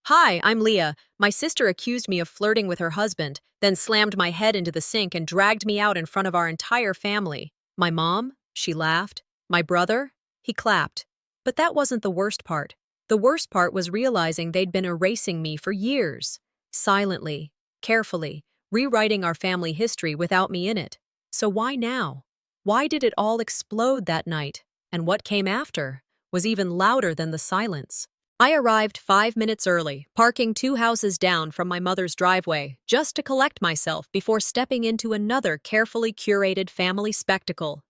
Hi, I'm Leah. My sister accused me of flirting with her husband, then slammed my head into the sink and dragged me out in front of our entire family. My mom? She laughed. My brother? He clapped. But that wasn't the worst part. The worst part was realizing they'd been erasing me for years. Silently, carefully, rewriting our family history without me in it. So why now? Why did it all explode that night? And what came after was even louder than the silence. I arrived 5 minutes early, parking 2 houses down from my mother's driveway, just to collect myself before stepping into another carefully curated family spectacle.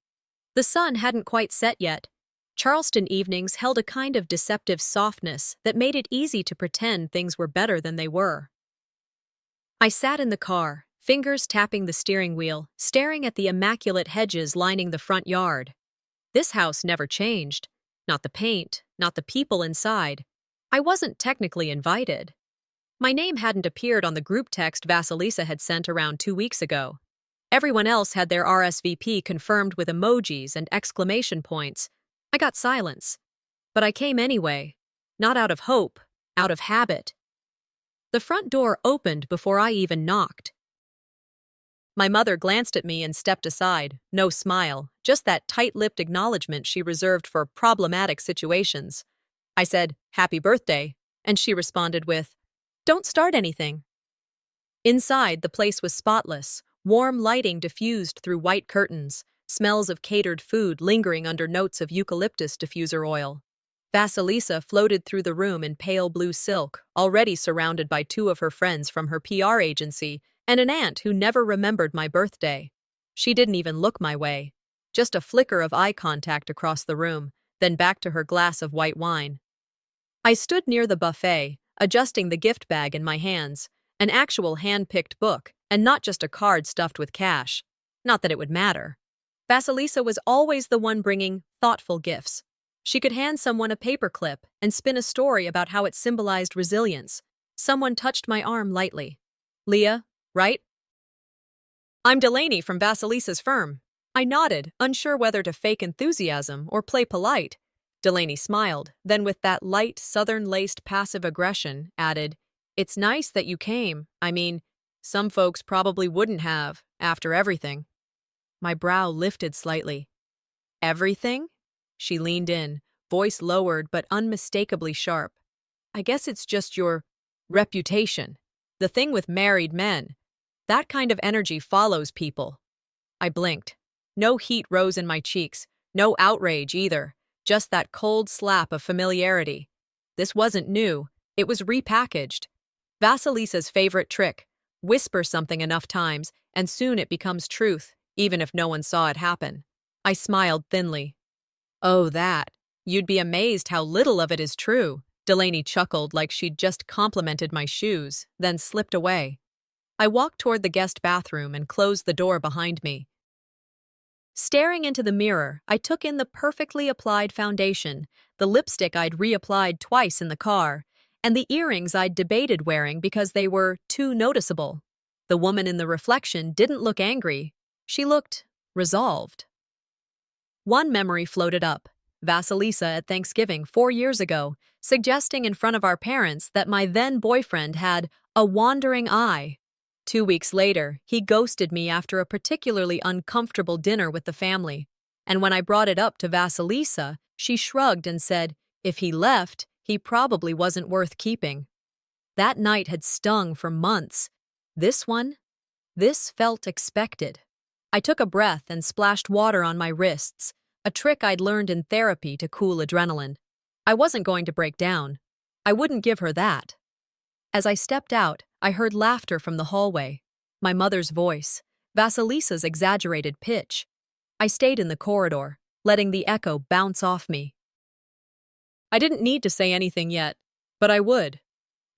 The sun hadn't quite set yet. Charleston evenings held a kind of deceptive softness that made it easy to pretend things were better than they were. I sat in the car, fingers tapping the steering wheel, staring at the immaculate hedges lining the front yard. This house never changed. Not the paint, not the people inside. I wasn't technically invited. My name hadn't appeared on the group text Vasilisa had sent around 2 weeks ago. Everyone else had their RSVP confirmed with emojis and exclamation points. I got silence. But I came anyway. Not out of hope, out of habit. The front door opened before I even knocked. My mother glanced at me and stepped aside, no smile, just that tight-lipped acknowledgement she reserved for problematic situations. I said, "Happy birthday," and she responded with, "Don't start anything." Inside, the place was spotless, warm lighting diffused through white curtains, smells of catered food lingering under notes of eucalyptus diffuser oil. Vasilisa floated through the room in pale blue silk, already surrounded by two of her friends from her PR agency and an aunt who never remembered my birthday. She didn't even look my way. Just a flicker of eye contact across the room, then back to her glass of white wine. I stood near the buffet, adjusting the gift bag in my hands, an actual hand-picked book, and not just a card stuffed with cash. Not that it would matter. Vasilisa was always the one bringing thoughtful gifts. She could hand someone a paperclip and spin a story about how it symbolized resilience. Someone touched my arm lightly. "Leah, right?" "I'm Delaney from Vasilisa's firm." I nodded, unsure whether to fake enthusiasm or play polite. Delaney smiled, then with that light, southern-laced passive aggression, added, "It's nice that you came. I mean, some folks probably wouldn't have, after everything." My brow lifted slightly. "Everything?" She leaned in, voice lowered but unmistakably sharp. "I guess it's just your reputation. The thing with married men. That kind of energy follows people." I blinked. No heat rose in my cheeks, no outrage either. Just that cold slap of familiarity. This wasn't new, it was repackaged. Vasilisa's favorite trick: whisper something enough times, and soon it becomes truth, even if no one saw it happen. I smiled thinly. "Oh, that. You'd be amazed how little of it is true." Delaney chuckled like she'd just complimented my shoes, then slipped away. I walked toward the guest bathroom and closed the door behind me. Staring into the mirror, I took in the perfectly applied foundation, the lipstick I'd reapplied twice in the car, and the earrings I'd debated wearing because they were too noticeable. The woman in the reflection didn't look angry. She looked resolved. One memory floated up: Vasilisa at Thanksgiving 4 years ago, suggesting in front of our parents that my then-boyfriend had a wandering eye. 2 weeks later, he ghosted me after a particularly uncomfortable dinner with the family. And when I brought it up to Vasilisa, she shrugged and said, if he left, he probably wasn't worth keeping. That night had stung for months. This one? This felt expected. I took a breath and splashed water on my wrists, a trick I'd learned in therapy to cool adrenaline. I wasn't going to break down. I wouldn't give her that. As I stepped out, I heard laughter from the hallway. My mother's voice, Vasilisa's exaggerated pitch. I stayed in the corridor, letting the echo bounce off me. I didn't need to say anything yet, but I would.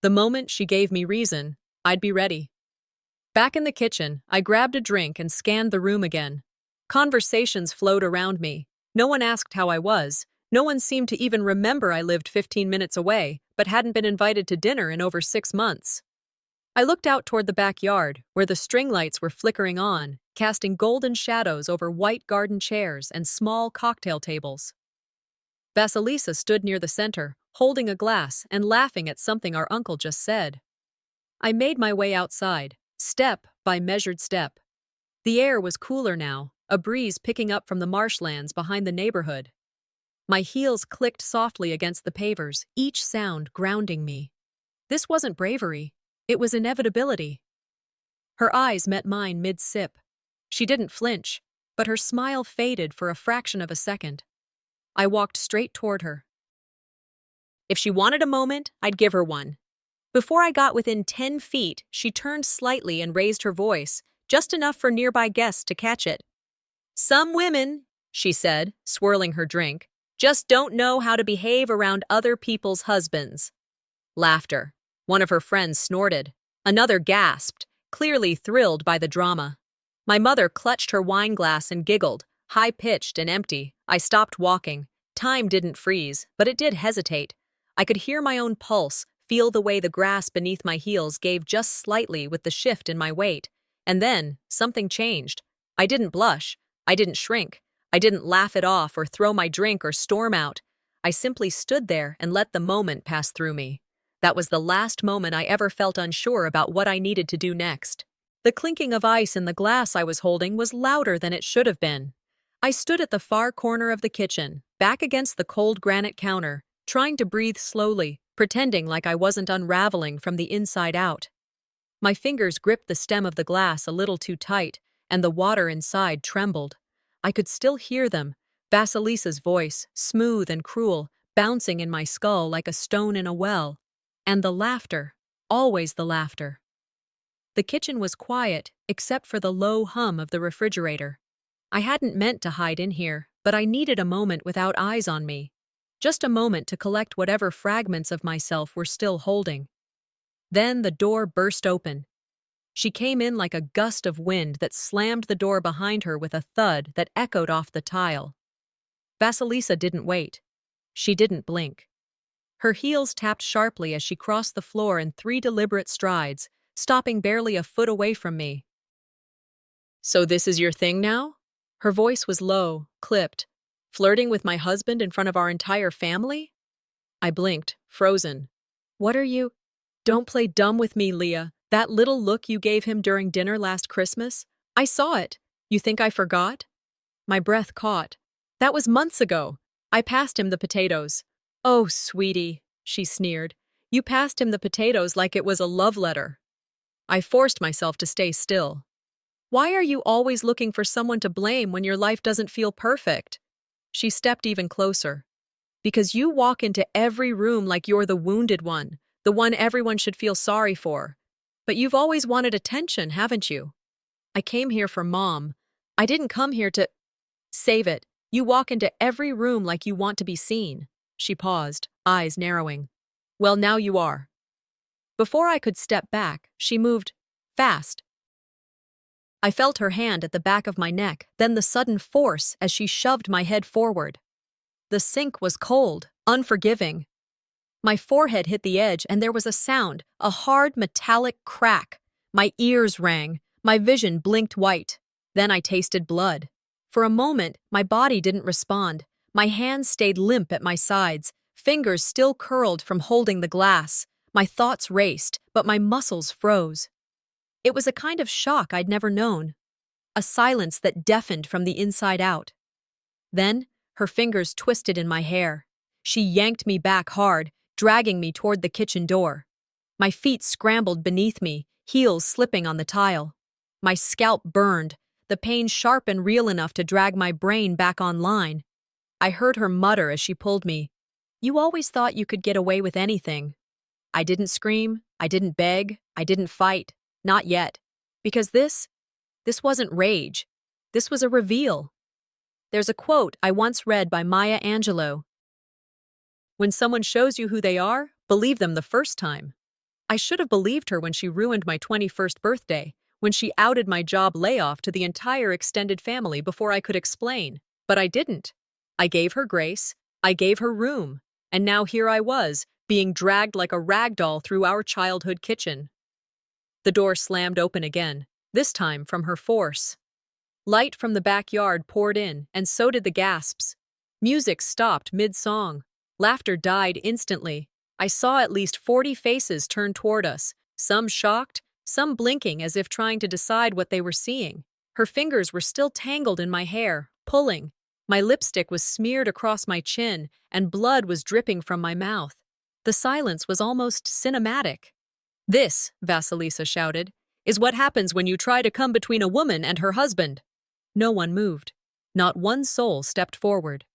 The moment she gave me reason, I'd be ready. Back in the kitchen, I grabbed a drink and scanned the room again. Conversations flowed around me. No one asked how I was. No one seemed to even remember I lived 15 minutes away, but hadn't been invited to dinner in over 6 months. I looked out toward the backyard, where the string lights were flickering on, casting golden shadows over white garden chairs and small cocktail tables. Vasilisa stood near the center, holding a glass and laughing at something our uncle just said. I made my way outside, step by measured step. The air was cooler now, a breeze picking up from the marshlands behind the neighborhood. My heels clicked softly against the pavers, each sound grounding me. This wasn't bravery, it was inevitability. Her eyes met mine mid-sip. She didn't flinch, but her smile faded for a fraction of a second. I walked straight toward her. If she wanted a moment, I'd give her one. Before I got within 10 feet, she turned slightly and raised her voice, just enough for nearby guests to catch it. "Some women," she said, swirling her drink, "just don't know how to behave around other people's husbands." Laughter. One of her friends snorted. Another gasped, clearly thrilled by the drama. My mother clutched her wine glass and giggled, high-pitched and empty. I stopped walking. Time didn't freeze, but it did hesitate. I could hear my own pulse, feel the way the grass beneath my heels gave just slightly with the shift in my weight. And then, something changed. I didn't blush. I didn't shrink. I didn't laugh it off or throw my drink or storm out. I simply stood there and let the moment pass through me. That was the last moment I ever felt unsure about what I needed to do next. The clinking of ice in the glass I was holding was louder than it should have been. I stood at the far corner of the kitchen, back against the cold granite counter, trying to breathe slowly, pretending like I wasn't unraveling from the inside out. My fingers gripped the stem of the glass a little too tight, and the water inside trembled. I could still hear them, Vasilisa's voice, smooth and cruel, bouncing in my skull like a stone in a well. And the laughter, always the laughter. The kitchen was quiet, except for the low hum of the refrigerator. I hadn't meant to hide in here, but I needed a moment without eyes on me. Just a moment to collect whatever fragments of myself were still holding. Then the door burst open. She came in like a gust of wind that slammed the door behind her with a thud that echoed off the tile. Vasilisa didn't wait. She didn't blink. Her heels tapped sharply as she crossed the floor in 3 deliberate strides, stopping barely a foot away from me. "So this is your thing now?" Her voice was low, clipped. "Flirting with my husband in front of our entire family?" I blinked, frozen. "What are you—" "Don't play dumb with me, Leah. That little look you gave him during dinner last Christmas? I saw it. You think I forgot?" My breath caught. "That was months ago. I passed him the potatoes." "Oh, sweetie," she sneered. "You passed him the potatoes like it was a love letter." I forced myself to stay still. "Why are you always looking for someone to blame when your life doesn't feel perfect?" She stepped even closer. "Because you walk into every room like you're the wounded one, the one everyone should feel sorry for. But you've always wanted attention, haven't you? I came here for Mom. I didn't come here to—" "Save it. You walk into every room like you want to be seen." She paused, eyes narrowing. "Well, now you are." Before I could step back, she moved fast. I felt her hand at the back of my neck, then the sudden force as she shoved my head forward. The sink was cold, unforgiving. My forehead hit the edge and there was a sound, a hard metallic crack. My ears rang, my vision blinked white. Then I tasted blood. For a moment, my body didn't respond. My hands stayed limp at my sides, fingers still curled from holding the glass. My thoughts raced, but my muscles froze. It was a kind of shock I'd never known, a silence that deafened from the inside out. Then, her fingers twisted in my hair. She yanked me back hard, dragging me toward the kitchen door. My feet scrambled beneath me, heels slipping on the tile. My scalp burned, the pain sharp and real enough to drag my brain back online. I heard her mutter as she pulled me. "You always thought you could get away with anything." I didn't scream, I didn't beg, I didn't fight. Not yet. Because this wasn't rage. This was a reveal. There's a quote I once read by Maya Angelou. "When someone shows you who they are, believe them the first time." I should have believed her when she ruined my 21st birthday, when she outed my job layoff to the entire extended family before I could explain. But I didn't. I gave her grace, I gave her room, and now here I was, being dragged like a rag doll through our childhood kitchen. The door slammed open again, this time from her force. Light from the backyard poured in, and so did the gasps. Music stopped mid-song. Laughter died instantly. I saw at least 40 faces turn toward us, some shocked, some blinking as if trying to decide what they were seeing. Her fingers were still tangled in my hair, pulling. My lipstick was smeared across my chin, and blood was dripping from my mouth. The silence was almost cinematic. "This," Vasilisa shouted, "is what happens when you try to come between a woman and her husband." No one moved. Not one soul stepped forward.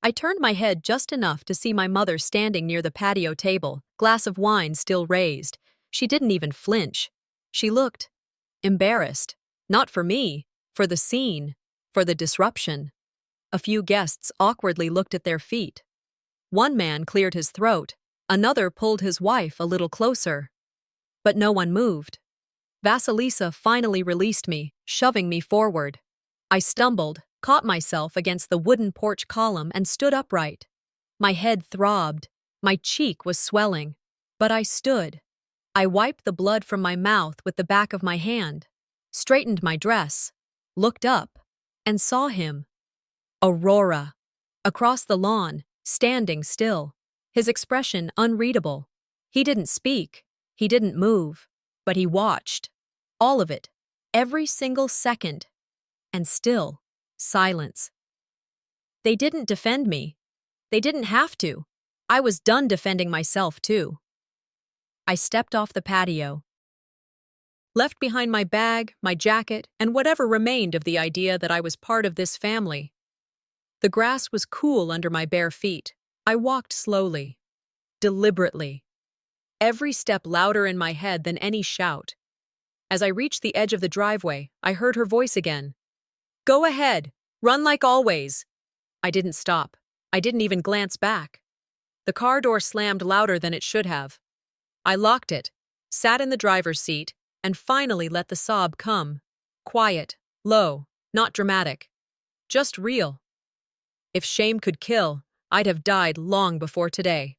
I turned my head just enough to see my mother standing near the patio table, glass of wine still raised. She didn't even flinch. She looked embarrassed. Not for me, for the scene, for the disruption. A few guests awkwardly looked at their feet. One man cleared his throat. Another pulled his wife a little closer. But no one moved. Vasilisa finally released me, shoving me forward. I stumbled, caught myself against the wooden porch column, and stood upright. My head throbbed. My cheek was swelling. But I stood. I wiped the blood from my mouth with the back of my hand, straightened my dress, looked up, and saw him. Aurora. Across the lawn, standing still. His expression unreadable. He didn't speak. He didn't move. But he watched. All of it. Every single second. And still, silence. They didn't defend me. They didn't have to. I was done defending myself, too. I stepped off the patio. Left behind my bag, my jacket, and whatever remained of the idea that I was part of this family. The grass was cool under my bare feet. I walked slowly, deliberately. Every step louder in my head than any shout. As I reached the edge of the driveway, I heard her voice again. "Go ahead. Run like always." I didn't stop. I didn't even glance back. The car door slammed louder than it should have. I locked it, sat in the driver's seat, and finally let the sob come. Quiet, low, not dramatic. Just real. If shame could kill, I'd have died long before today.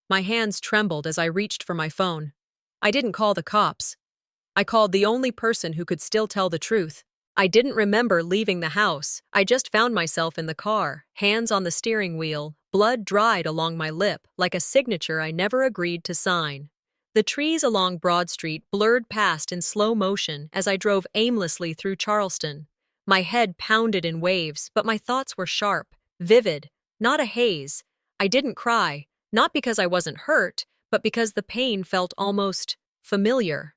My hands trembled as I reached for my phone. I didn't call the cops. I called the only person who could still tell the truth. I didn't remember leaving the house. I just found myself in the car, hands on the steering wheel, blood dried along my lip like a signature I never agreed to sign. The trees along Broad Street blurred past in slow motion as I drove aimlessly through Charleston. My head pounded in waves, but my thoughts were sharp, vivid, not a haze. I didn't cry, not because I wasn't hurt, but because the pain felt almost familiar.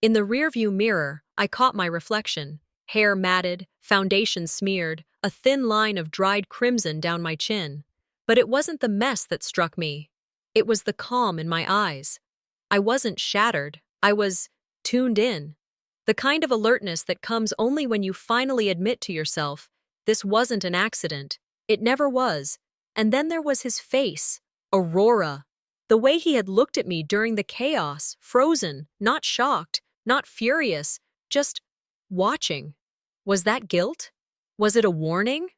In the rearview mirror, I caught my reflection. Hair matted, foundation smeared, a thin line of dried crimson down my chin. But it wasn't the mess that struck me. It was the calm in my eyes. I wasn't shattered. I was tuned in. The kind of alertness that comes only when you finally admit to yourself, this wasn't an accident. It never was. And then there was his face, Aurora. The way he had looked at me during the chaos, frozen, not shocked, not furious, just watching. Was that guilt? Was it a warning?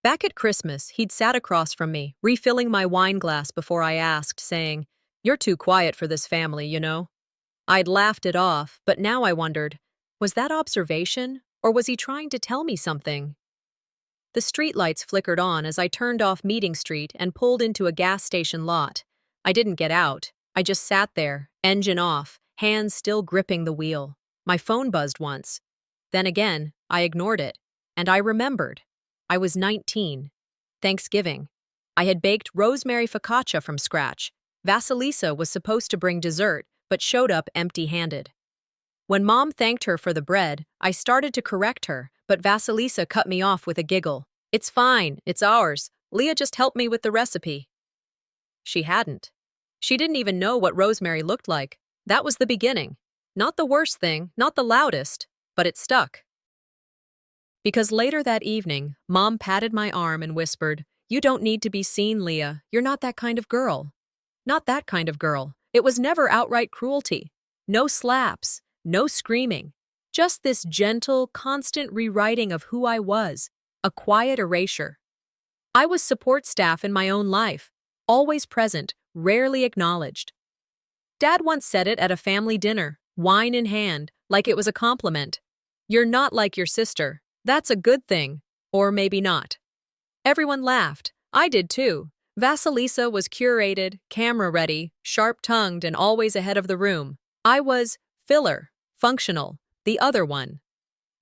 Back at Christmas, he'd sat across from me, refilling my wine glass before I asked, saying, "You're too quiet for this family, you know." I'd laughed it off, but now I wondered, was that observation, or was he trying to tell me something? The streetlights flickered on as I turned off Meeting Street and pulled into a gas station lot. I didn't get out. I just sat there, engine off, hands still gripping the wheel. My phone buzzed once. Then again, I ignored it. And I remembered. I was 19. Thanksgiving. I had baked rosemary focaccia from scratch. Vasilisa was supposed to bring dessert, but showed up empty-handed. When Mom thanked her for the bread, I started to correct her, but Vasilisa cut me off with a giggle. "It's fine, it's ours. Leah just helped me with the recipe." She hadn't. She didn't even know what rosemary looked like. That was the beginning. Not the worst thing, not the loudest, but it stuck. Because later that evening, Mom patted my arm and whispered, "You don't need to be seen, Leah. You're not that kind of girl." Not that kind of girl. It was never outright cruelty. No slaps, no screaming. Just this gentle, constant rewriting of who I was, a quiet erasure. I was support staff in my own life, always present, rarely acknowledged. Dad once said it at a family dinner, wine in hand, like it was a compliment. "You're not like your sister. That's a good thing. Or maybe not." Everyone laughed. I did too. Vasilisa was curated, camera-ready, sharp-tongued, and always ahead of the room. I was filler, functional, the other one.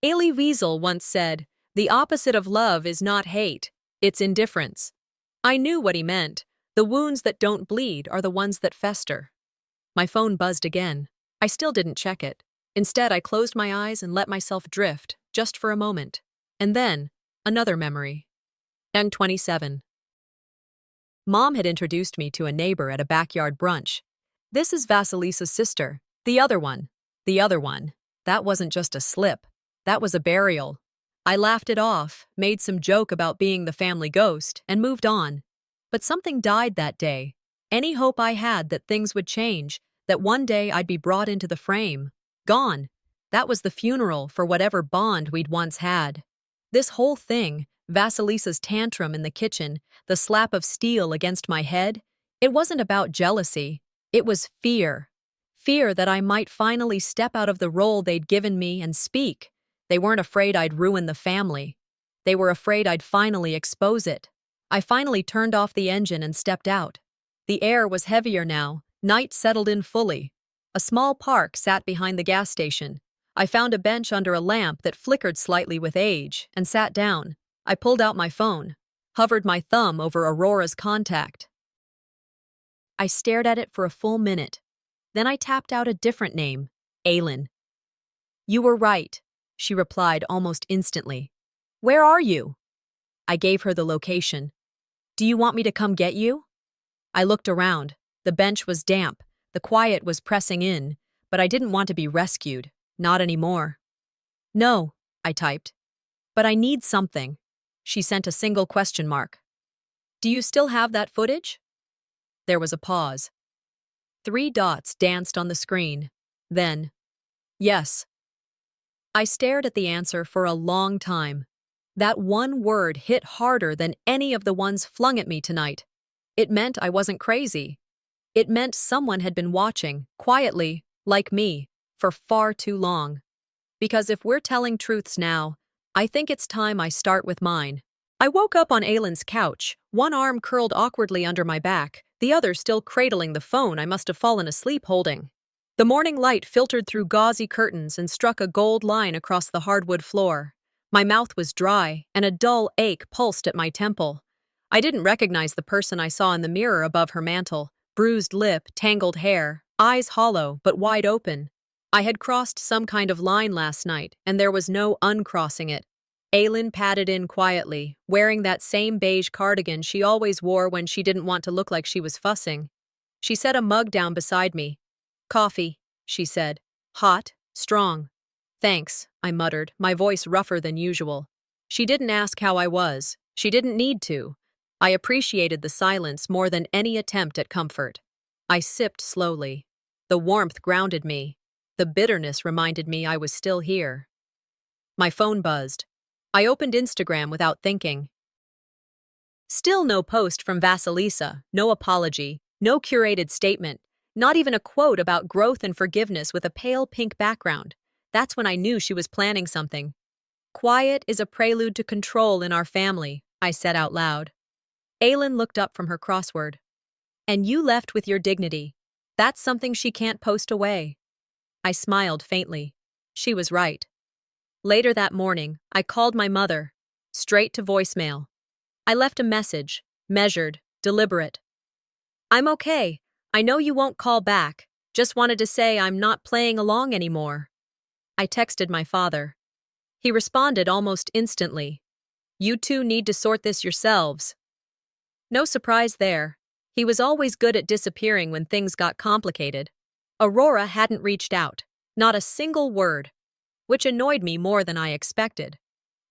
Elie Wiesel once said, "The opposite of love is not hate, it's indifference." I knew what he meant. The wounds that don't bleed are the ones that fester. My phone buzzed again. I still didn't check it. Instead, I closed my eyes and let myself drift, just for a moment. And then, another memory. Young 27. Mom had introduced me to a neighbor at a backyard brunch. "This is Vasilisa's sister, the other one." The other one. That wasn't just a slip. That was a burial. I laughed it off, made some joke about being the family ghost, and moved on. But something died that day. Any hope I had that things would change, that one day I'd be brought into the frame. Gone. That was the funeral for whatever bond we'd once had. This whole thing, Vasilisa's tantrum in the kitchen, the slap of steel against my head, it wasn't about jealousy. It was fear. Fear that I might finally step out of the role they'd given me and speak. They weren't afraid I'd ruin the family. They were afraid I'd finally expose it. I finally turned off the engine and stepped out. The air was heavier now. Night settled in fully. A small park sat behind the gas station. I found a bench under a lamp that flickered slightly with age and sat down. I pulled out my phone, hovered my thumb over Aurora's contact. I stared at it for a full minute. Then I tapped out a different name, Aylin. "You were right," she replied almost instantly. "Where are you?" I gave her the location. "Do you want me to come get you?" I looked around. The bench was damp. The quiet was pressing in, but I didn't want to be rescued. Not anymore. "No," I typed. "But I need something." She sent a single question mark. "Do you still have that footage?" There was a pause. 3 dots danced on the screen. Then, "Yes." I stared at the answer for a long time. That one word hit harder than any of the ones flung at me tonight. It meant I wasn't crazy. It meant someone had been watching, quietly, like me, for far too long. Because if we're telling truths now, I think it's time I start with mine. I woke up on Aylin's couch, one arm curled awkwardly under my back, the other still cradling the phone I must have fallen asleep holding. The morning light filtered through gauzy curtains and struck a gold line across the hardwood floor. My mouth was dry, and a dull ache pulsed at my temple. I didn't recognize the person I saw in the mirror above her mantel. Bruised lip, tangled hair, eyes hollow but wide open. I had crossed some kind of line last night, and there was no uncrossing it. Aylin padded in quietly, wearing that same beige cardigan she always wore when she didn't want to look like she was fussing. She set a mug down beside me. "Coffee," she said. "Hot, strong." "Thanks," I muttered, my voice rougher than usual. She didn't ask how I was. She didn't need to. I appreciated the silence more than any attempt at comfort. I sipped slowly. The warmth grounded me. The bitterness reminded me I was still here. My phone buzzed. I opened Instagram without thinking. Still no post from Vasilisa, no apology, no curated statement, not even a quote about growth and forgiveness with a pale pink background. That's when I knew she was planning something. "Quiet is a prelude to control in our family," I said out loud. Aylin looked up from her crossword. "And you left with your dignity. That's something she can't post away." I smiled faintly. She was right. Later that morning, I called my mother, straight to voicemail. I left a message, measured, deliberate. "I'm okay. I know you won't call back. Just wanted to say I'm not playing along anymore." I texted my father. He responded almost instantly. "You two need to sort this yourselves." No surprise there. He was always good at disappearing when things got complicated. Aurora hadn't reached out. Not a single word. Which annoyed me more than I expected.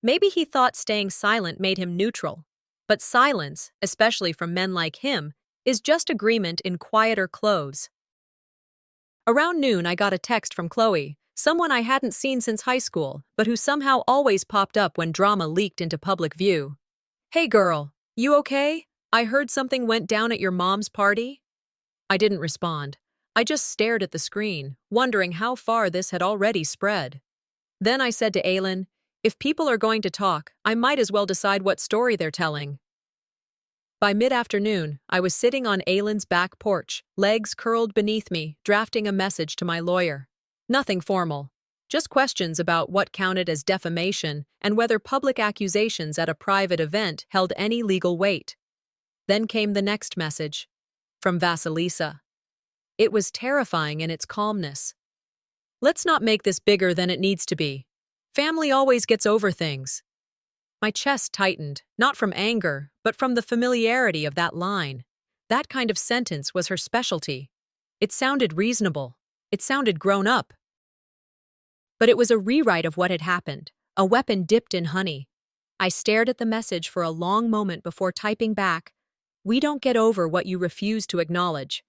Maybe he thought staying silent made him neutral. But silence, especially from men like him, is just agreement in quieter clothes. Around noon, I got a text from Chloe, someone I hadn't seen since high school, but who somehow always popped up when drama leaked into public view. "Hey girl, you okay? I heard something went down at your mom's party." I didn't respond. I just stared at the screen, wondering how far this had already spread. Then I said to Aylin, "If people are going to talk, I might as well decide what story they're telling." By mid-afternoon, I was sitting on Aylin's back porch, legs curled beneath me, drafting a message to my lawyer. Nothing formal, just questions about what counted as defamation and whether public accusations at a private event held any legal weight. Then came the next message, from Vasilisa. It was terrifying in its calmness. Let's not make this bigger than it needs to be. Family always gets over things. My chest tightened, not from anger, but from the familiarity of that line. That kind of sentence was her specialty. It sounded reasonable. It sounded grown up. But it was a rewrite of what had happened, a weapon dipped in honey. I stared at the message for a long moment before typing back, "We don't get over what you refuse to acknowledge."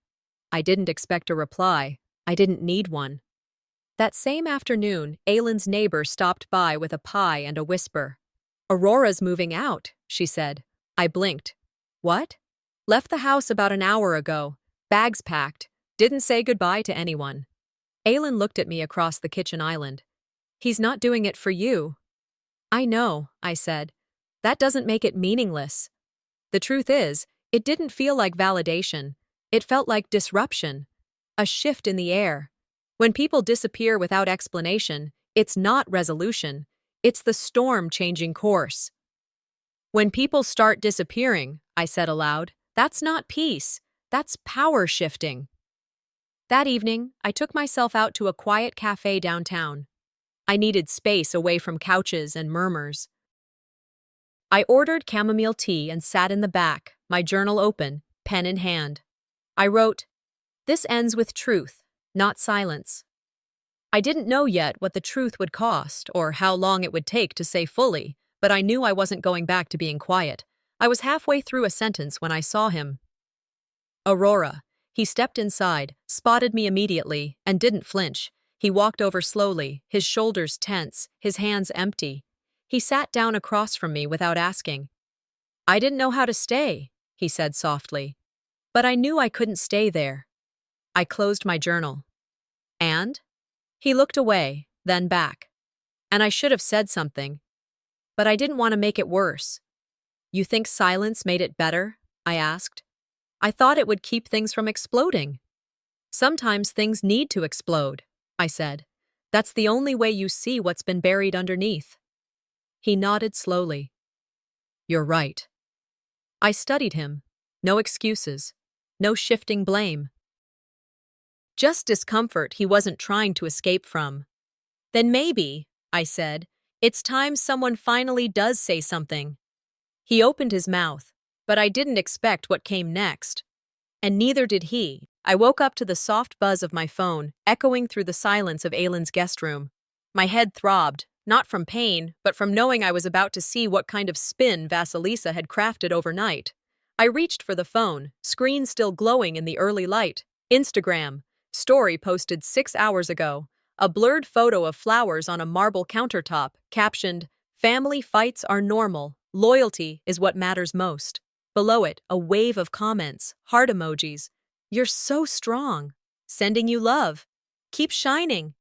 I didn't expect a reply. I didn't need one. That same afternoon, Aylin's neighbor stopped by with a pie and a whisper. "Aurora's moving out," she said. I blinked. "What?" "Left the house about an hour ago. Bags packed. Didn't say goodbye to anyone." Aylin looked at me across the kitchen island. "He's not doing it for you." "I know," I said. "That doesn't make it meaningless." The truth is, it didn't feel like validation. It felt like disruption. A shift in the air. When people disappear without explanation, it's not resolution. It's the storm changing course. When people start disappearing, I said aloud, that's not peace. That's power shifting. That evening, I took myself out to a quiet cafe downtown. I needed space away from couches and murmurs. I ordered chamomile tea and sat in the back, my journal open, pen in hand. I wrote, "This ends with truth, not silence." I didn't know yet what the truth would cost or how long it would take to say fully, but I knew I wasn't going back to being quiet. I was halfway through a sentence when I saw him. Aurora. He stepped inside, spotted me immediately, and didn't flinch. He walked over slowly, his shoulders tense, his hands empty. He sat down across from me without asking. "I didn't know how to stay," he said softly. But I knew I couldn't stay there. I closed my journal. "And?" He looked away, then back. And I should have said something. But I didn't want to make it worse. "You think silence made it better?" I asked. "I thought it would keep things from exploding." "Sometimes things need to explode," I said. "That's the only way you see what's been buried underneath." He nodded slowly. "You're right." I studied him. No excuses. No shifting blame. Just discomfort he wasn't trying to escape from. "Then maybe," I said, "it's time someone finally does say something." He opened his mouth, but I didn't expect what came next. And neither did he. I woke up to the soft buzz of my phone, echoing through the silence of Aylin's guest room. My head throbbed, not from pain, but from knowing I was about to see what kind of spin Vasilisa had crafted overnight. I reached for the phone, screen still glowing in the early light. Instagram. Story posted 6 hours ago. A blurred photo of flowers on a marble countertop, captioned, "Family fights are normal. Loyalty is what matters most." Below it, a wave of comments, heart emojis. "You're so strong. Sending you love. Keep shining."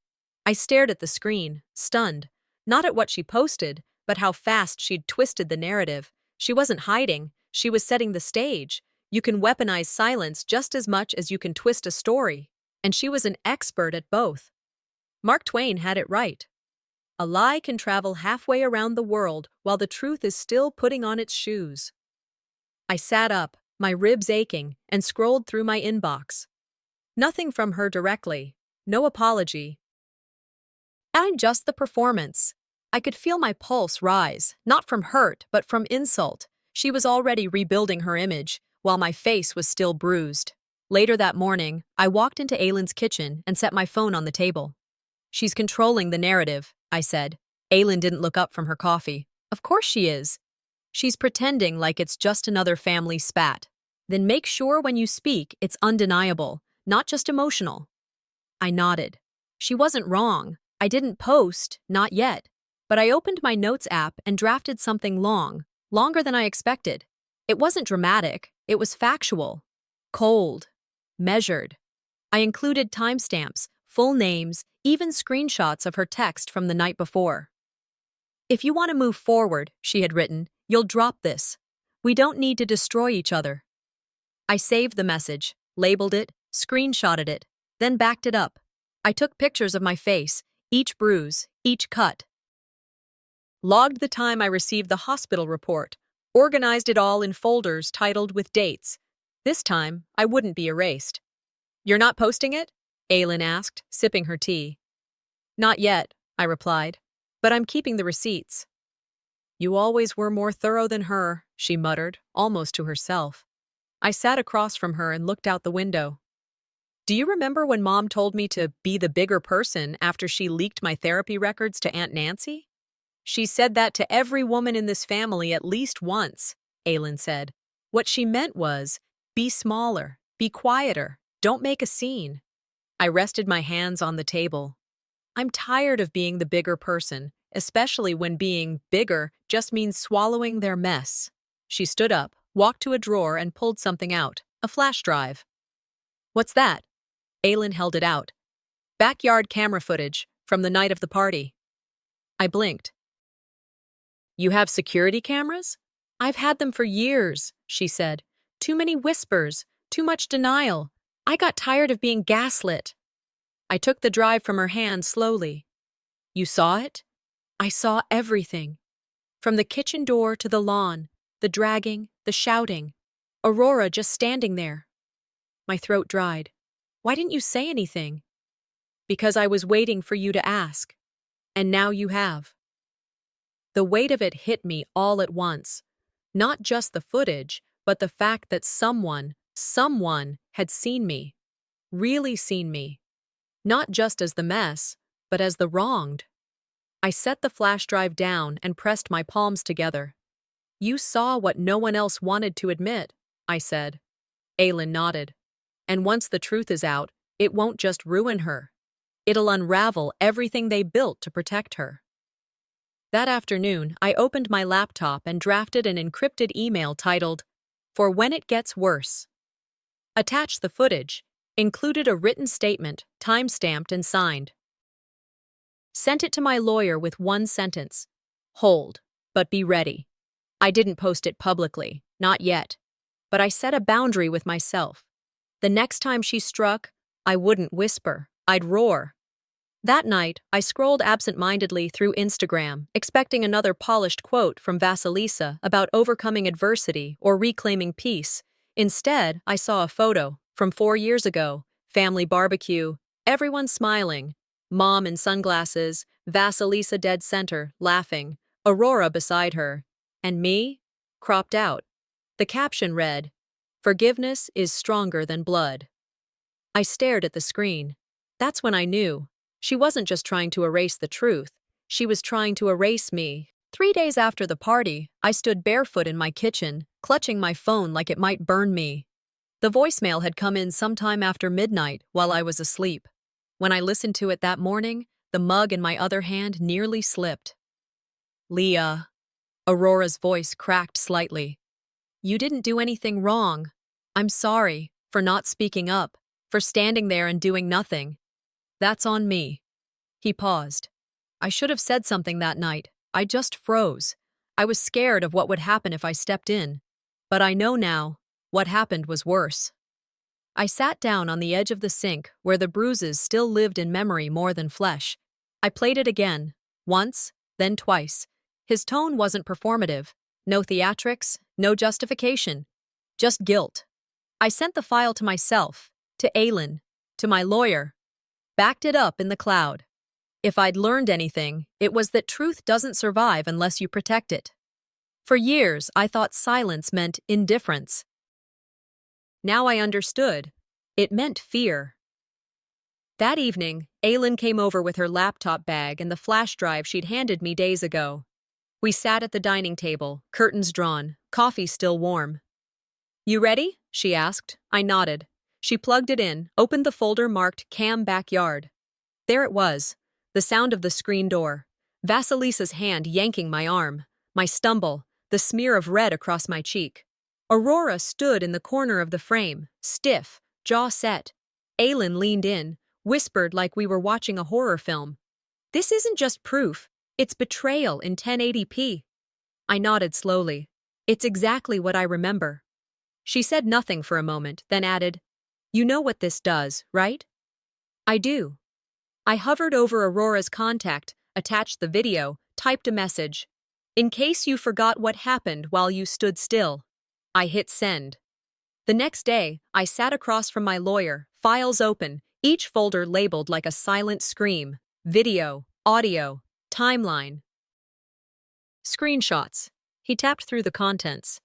I stared at the screen, stunned. Not at what she posted, but how fast she'd twisted the narrative. She wasn't hiding. She was setting the stage. You can weaponize silence just as much as you can twist a story. And she was an expert at both. Mark Twain had it right. A lie can travel halfway around the world while the truth is still putting on its shoes. I sat up, my ribs aching, and scrolled through my inbox. Nothing from her directly. No apology. And just the performance. I could feel my pulse rise, not from hurt, but from insult. She was already rebuilding her image, while my face was still bruised. Later that morning, I walked into Aylin's kitchen and set my phone on the table. "She's controlling the narrative," I said. Aylin didn't look up from her coffee. "Of course she is. She's pretending like it's just another family spat. Then make sure when you speak it's undeniable, not just emotional." I nodded. She wasn't wrong. I didn't post, not yet. But I opened my notes app and drafted something long, longer than I expected. It wasn't dramatic. It was factual. Cold. Measured. I included timestamps, full names, even screenshots of her text from the night before. "If you want to move forward," she had written, "you'll drop this. We don't need to destroy each other. I saved the message, labeled it, screenshotted it, then backed it up. I took pictures of my face, each bruise, each cut. Logged the time I received the hospital report, organized it all in folders titled with dates. This time, I wouldn't be erased. You're not posting it? Aylin asked, sipping her tea. Not yet, I replied, but I'm keeping the receipts. You always were more thorough than her, she muttered, almost to herself. I sat across from her and looked out the window. Do you remember when Mom told me to be the bigger person after she leaked my therapy records to Aunt Nancy? She said that to every woman in this family at least once, Aylin said. What she meant was, be smaller, be quieter, don't make a scene. I rested my hands on the table. I'm tired of being the bigger person, especially when being bigger just means swallowing their mess. She stood up, walked to a drawer and pulled something out, a flash drive. What's that? Aylin held it out. Backyard camera footage from the night of the party. I blinked. You have security cameras? I've had them for years, she said. Too many whispers, too much denial. I got tired of being gaslit. I took the drive from her hand slowly. You saw it? I saw everything. From the kitchen door to the lawn, the dragging, the shouting. Aurora just standing there. My throat dried. Why didn't you say anything? Because I was waiting for you to ask. And now you have. The weight of it hit me all at once. Not just the footage, but the fact that someone had seen me. Really seen me. Not just as the mess, but as the wronged. I set the flash drive down and pressed my palms together. You saw what no one else wanted to admit, I said. Aylin nodded. And once the truth is out, it won't just ruin her. It'll unravel everything they built to protect her. That afternoon, I opened my laptop and drafted an encrypted email titled, For When It Gets Worse. Attached the footage, included a written statement, time-stamped and signed. Sent it to my lawyer with one sentence. Hold, but be ready. I didn't post it publicly, not yet. But I set a boundary with myself. The next time she struck, I wouldn't whisper, I'd roar. That night, I scrolled absent-mindedly through Instagram, expecting another polished quote from Vasilisa about overcoming adversity or reclaiming peace. Instead, I saw a photo from 4 years ago, family barbecue, everyone smiling, Mom in sunglasses, Vasilisa dead center, laughing, Aurora beside her, and me, cropped out. The caption read, Forgiveness is stronger than blood. I stared at the screen. That's when I knew. She wasn't just trying to erase the truth. She was trying to erase me. 3 days after the party, I stood barefoot in my kitchen, clutching my phone like it might burn me. The voicemail had come in sometime after midnight while I was asleep. When I listened to it that morning, the mug in my other hand nearly slipped. Leah. Aurora's voice cracked slightly. You didn't do anything wrong. I'm sorry for not speaking up, for standing there and doing nothing. That's on me. He paused. I should have said something that night. I just froze. I was scared of what would happen if I stepped in. But I know now, what happened was worse. I sat down on the edge of the sink where the bruises still lived in memory more than flesh. I played it again, once, then twice. His tone wasn't performative. No theatrics, no justification. Just guilt. I sent the file to myself, to Aylin, to my lawyer. Backed it up in the cloud. If I'd learned anything, it was that truth doesn't survive unless you protect it. For years, I thought silence meant indifference. Now I understood. It meant fear. That evening, Aylin came over with her laptop bag and the flash drive she'd handed me days ago. We sat at the dining table, curtains drawn, coffee still warm. You ready? She asked. I nodded. She plugged it in, opened the folder marked Cam Backyard. There it was, the sound of the screen door, Vasilisa's hand yanking my arm, my stumble, the smear of red across my cheek. Aurora stood in the corner of the frame, stiff, jaw set. Aylin leaned in, whispered like we were watching a horror film. This isn't just proof, it's betrayal in 1080p. I nodded slowly. It's exactly what I remember. She said nothing for a moment, then added, "You know what this does, right?" "I do." I hovered over Aurora's contact, attached the video, typed a message. "In case you forgot what happened while you stood still." I hit send. The next day, I sat across from my lawyer, files open, each folder labeled like a silent scream: video, audio, timeline, screenshots. He tapped through the contents.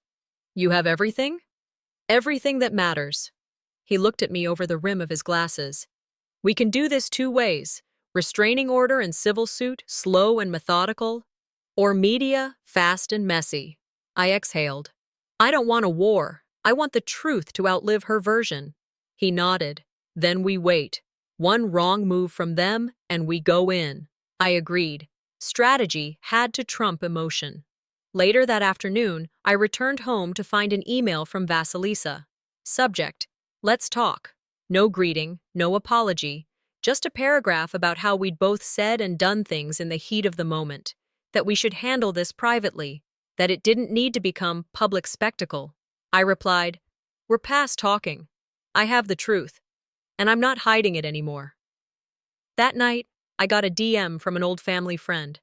"You have everything?" "Everything that matters." He looked at me over the rim of his glasses. "We can do this two ways: restraining order and civil suit, slow and methodical, or media, fast and messy." I exhaled. "I don't want a war. I want the truth to outlive her version." He nodded. "Then we wait. One wrong move from them, and we go in." I agreed. Strategy had to trump emotion. Later that afternoon, I returned home to find an email from Vasilisa. Subject: "Let's talk." No greeting, no apology, just a paragraph about how we'd both said and done things in the heat of the moment, that we should handle this privately, that it didn't need to become public spectacle. I replied, "We're past talking. I have the truth, and I'm not hiding it anymore." That night, I got a DM from an old family friend.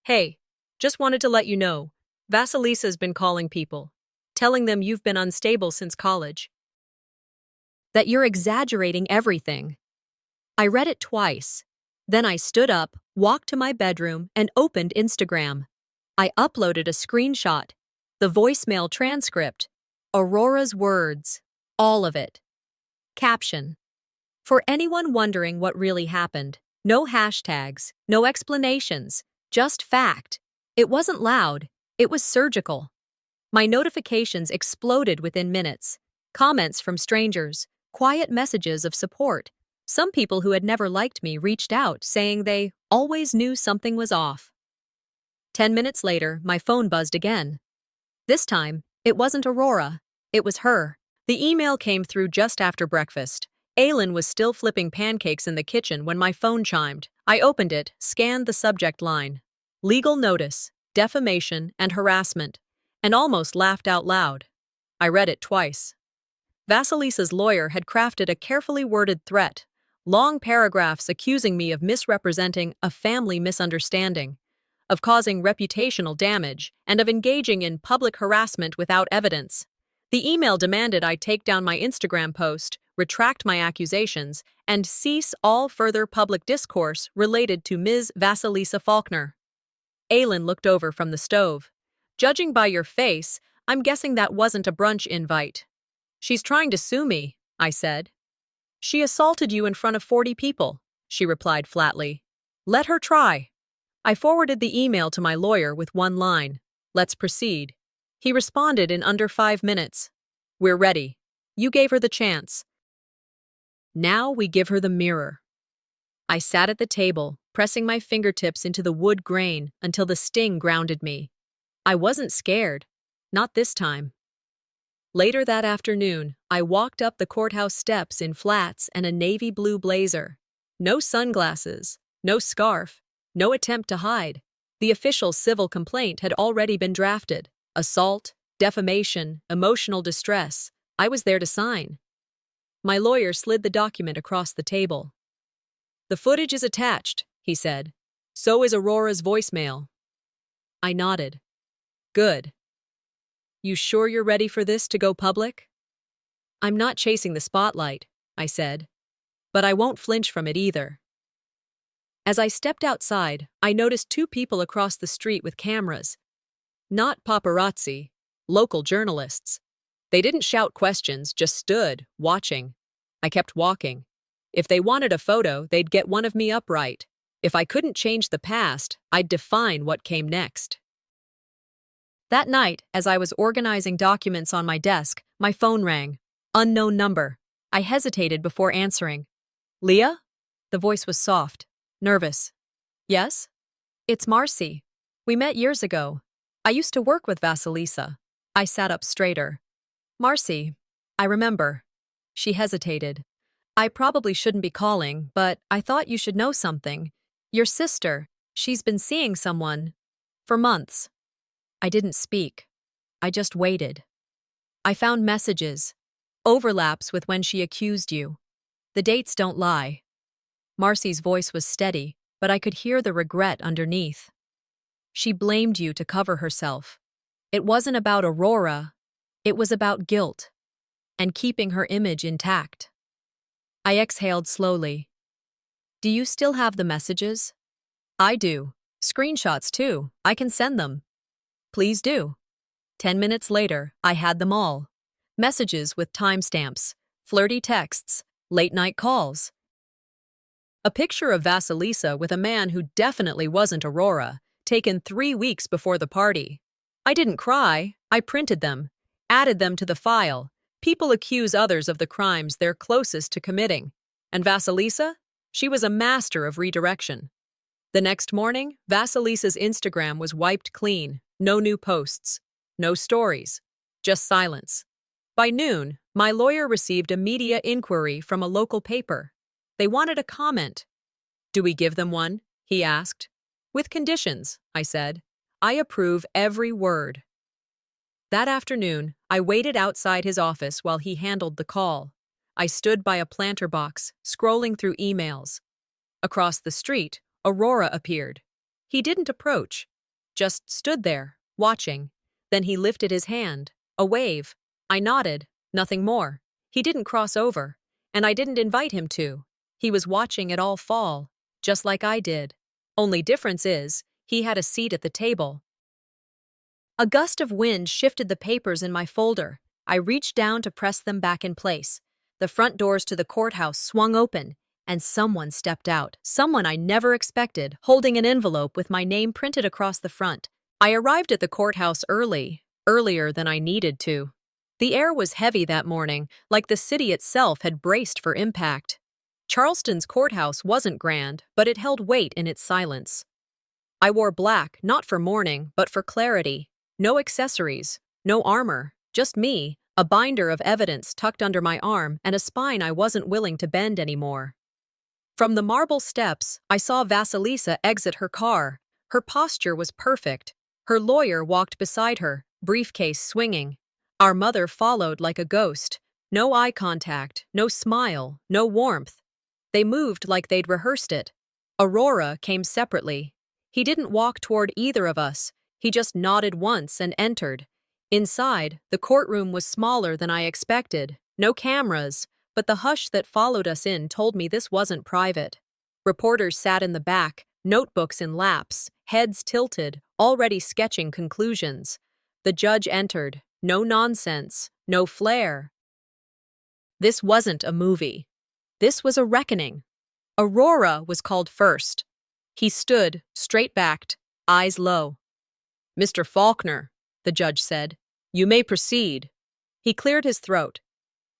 "Hey, just wanted to let you know, Vasilisa's been calling people, telling them you've been unstable since college, that you're exaggerating everything." I read it twice. Then I stood up, walked to my bedroom, and opened Instagram. I uploaded a screenshot, the voicemail transcript, Aurora's words, all of it. Caption: "For anyone wondering what really happened, no hashtags, no explanations, just fact. It wasn't loud, it was surgical." My notifications exploded within minutes. Comments from strangers, quiet messages of support. Some people who had never liked me reached out, saying they always knew something was off. 10 minutes later, my phone buzzed again. This time, it wasn't Aurora. It was her. The email came through just after breakfast. Aylin was still flipping pancakes in the kitchen when my phone chimed. I opened it, scanned the subject line: "Legal notice, defamation, and harassment," and almost laughed out loud. I read it twice. Vasilisa's lawyer had crafted a carefully worded threat, long paragraphs accusing me of misrepresenting a family misunderstanding, of causing reputational damage, and of engaging in public harassment without evidence. The email demanded I take down my Instagram post, retract my accusations, and cease all further public discourse related to Ms. Vasilisa Faulkner. Aylin looked over from the stove. "Judging by your face, I'm guessing that wasn't a brunch invite." "She's trying to sue me," I said. "She assaulted you in front of 40 people, she replied flatly. "Let her try." I forwarded the email to my lawyer with one line: "Let's proceed." He responded in under 5 minutes: "We're ready. You gave her the chance. Now we give her the mirror." I sat at the table, pressing my fingertips into the wood grain until the sting grounded me. I wasn't scared. Not this time. Later that afternoon, I walked up the courthouse steps in flats and a navy blue blazer. No sunglasses, no scarf, no attempt to hide. The official civil complaint had already been drafted. Assault, defamation, emotional distress. I was there to sign. My lawyer slid the document across the table. "The footage is attached," he said. "So is Aurora's voicemail." I nodded. "Good. You sure you're ready for this to go public?" "I'm not chasing the spotlight," I said. "But I won't flinch from it either." As I stepped outside, I noticed 2 people across the street with cameras. Not paparazzi, local journalists. They didn't shout questions, just stood, watching. I kept walking. If they wanted a photo, they'd get one of me upright. If I couldn't change the past, I'd define what came next. That night, as I was organizing documents on my desk, my phone rang. Unknown number. I hesitated before answering. "Leah?" The voice was soft, nervous. "Yes?" "It's Marcy. We met years ago. I used to work with Vasilisa." I sat up straighter. "Marcy, I remember." She hesitated. "I probably shouldn't be calling, but I thought you should know something. Your sister, she's been seeing someone for months." I didn't speak. I just waited. I found messages, overlaps with when she accused you. The dates don't lie. Marcy's voice was steady, but I could hear the regret underneath. She blamed you to cover herself. It wasn't about Aurora, it was about guilt and keeping her image intact. I exhaled slowly. Do you still have the messages? I do. Screenshots too. I can send them. Please do. 10 minutes later, I had them all. Messages with timestamps, flirty texts, late-night calls. A picture of Vasilisa with a man who definitely wasn't Aurora, taken 3 weeks before the party. I didn't cry. I printed them, added them to the file. People accuse others of the crimes they're closest to committing. And Vasilisa? She was a master of redirection. The next morning, Vasilisa's Instagram was wiped clean. No new posts. No stories. Just silence. By noon, my lawyer received a media inquiry from a local paper. They wanted a comment. Do we give them one? He asked. With conditions, I said. I approve every word. That afternoon, I waited outside his office while he handled the call. I stood by a planter box, scrolling through emails. Across the street, Aurora appeared. He didn't approach, just stood there, watching. Then he lifted his hand, a wave. I nodded, nothing more. He didn't cross over, and I didn't invite him to. He was watching it all fall, just like I did. Only difference is, he had a seat at the table. A gust of wind shifted the papers in my folder. I reached down to press them back in place. The front doors to the courthouse swung open, and someone stepped out. Someone I never expected, holding an envelope with my name printed across the front. I arrived at the courthouse earlier than I needed to. The air was heavy that morning, like the city itself had braced for impact. Charleston's courthouse wasn't grand, but it held weight in its silence. I wore black, not for mourning, but for clarity. No accessories, no armor, just me, a binder of evidence tucked under my arm, and a spine I wasn't willing to bend anymore. From the marble steps, I saw Vasilisa exit her car. Her posture was perfect. Her lawyer walked beside her, briefcase swinging. Our mother followed like a ghost. No eye contact, no smile, no warmth. They moved like they'd rehearsed it. Aurora came separately. He didn't walk toward either of us. He just nodded once and entered. Inside, the courtroom was smaller than I expected. No cameras, but the hush that followed us in told me this wasn't private. Reporters sat in the back, notebooks in laps, heads tilted, already sketching conclusions. The judge entered. No nonsense, no flair. This wasn't a movie. This was a reckoning. Aurora was called first. He stood, straight-backed, eyes low. Mr. Faulkner, the judge said, you may proceed. He cleared his throat.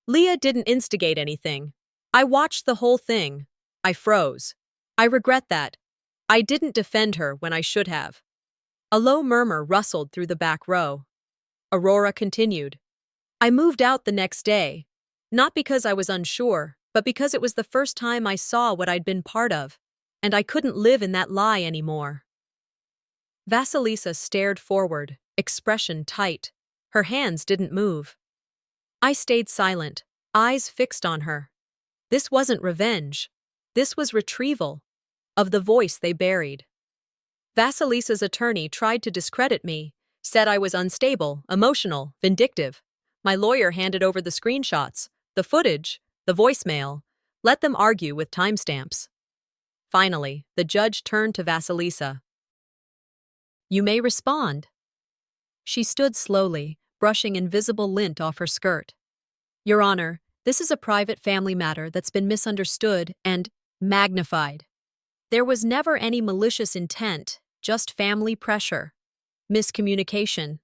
Leah didn't instigate anything. I watched the whole thing. I froze. I regret that. I didn't defend her when I should have. A low murmur rustled through the back row. Aurora continued. I moved out the next day, not because I was unsure, but because it was the first time I saw what I'd been part of, and I couldn't live in that lie anymore. Vasilisa stared forward, expression tight. Her hands didn't move. I stayed silent, eyes fixed on her. This wasn't revenge. This was retrieval of the voice they buried. Vasilisa's attorney tried to discredit me, said I was unstable, emotional, vindictive. My lawyer handed over the screenshots, the footage, the voicemail. Let them argue with timestamps. Finally, the judge turned to Vasilisa. You may respond. She stood slowly, brushing invisible lint off her skirt. Your Honor, this is a private family matter that's been misunderstood and magnified. There was never any malicious intent, just family pressure. Miscommunication.